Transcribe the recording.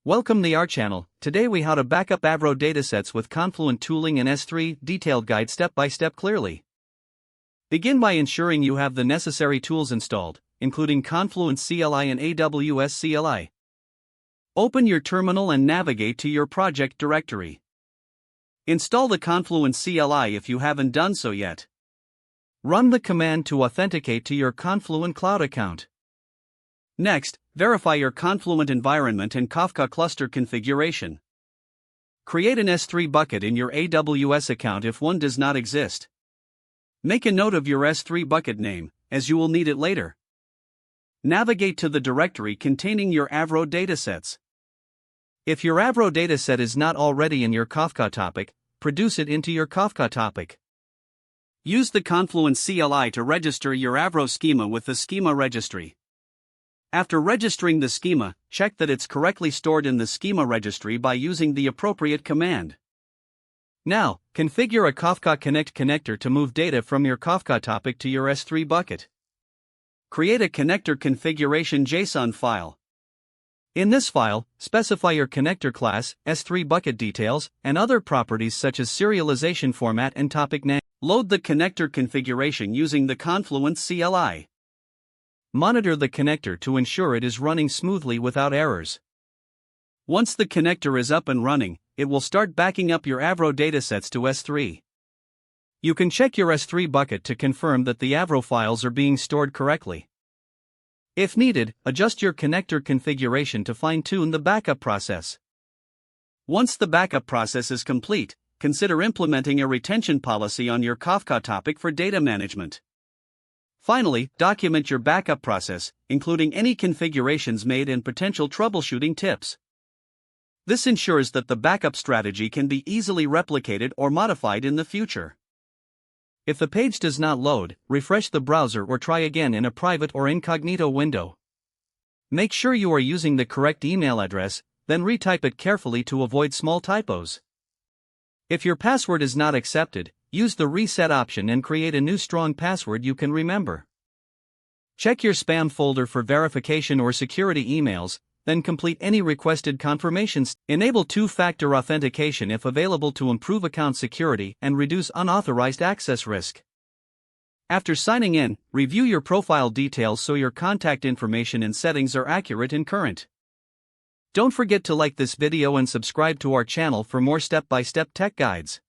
Welcome to our channel. Today we how to backup Avro datasets with Confluent tooling and S3 detailed guide step by step clearly. Begin by ensuring you have the necessary tools installed, including Confluent CLI and AWS CLI. Open your terminal and navigate to your project directory. Install the Confluent CLI if you haven't done so yet. Run the command to authenticate to your Confluent cloud account. Next, verify your Confluent environment and Kafka cluster configuration. Create an S3 bucket in your AWS account if one does not exist. Make a note of your S3 bucket name, as you will need it later. Navigate to the directory containing your Avro datasets. If your Avro dataset is not already in your Kafka topic, produce it into your Kafka topic. Use the Confluent CLI to register your Avro schema with the schema registry. After registering the schema, check that it's correctly stored in the schema registry by using the appropriate command. Now, configure a Kafka Connect connector to move data from your Kafka topic to your S3 bucket. Create a connector configuration JSON file. In this file, specify your connector class, S3 bucket details, and other properties such as serialization format and topic name. Load the connector configuration using the Confluent CLI. Monitor the connector to ensure it is running smoothly without errors. Once the connector is up and running, it will start backing up your Avro datasets to S3. You can check your S3 bucket to confirm that the Avro files are being stored correctly. If needed, adjust your connector configuration to fine-tune the backup process. Once the backup process is complete, consider implementing a retention policy on your Kafka topic for data management. Finally, document your backup process, including any configurations made and potential troubleshooting tips. This ensures that the backup strategy can be easily replicated or modified in the future. If the page does not load, refresh the browser or try again in a private or incognito window. Make sure you are using the correct email address, then retype it carefully to avoid small typos. If your password is not accepted, use the reset option and create a new strong password you can remember. Check your spam folder for verification or security emails, then complete any requested confirmations. Enable two-factor authentication if available to improve account security and reduce unauthorized access risk. After signing in, review your profile details so your contact information and settings are accurate and current. Don't forget to like this video and subscribe to our channel for more step-by-step tech guides.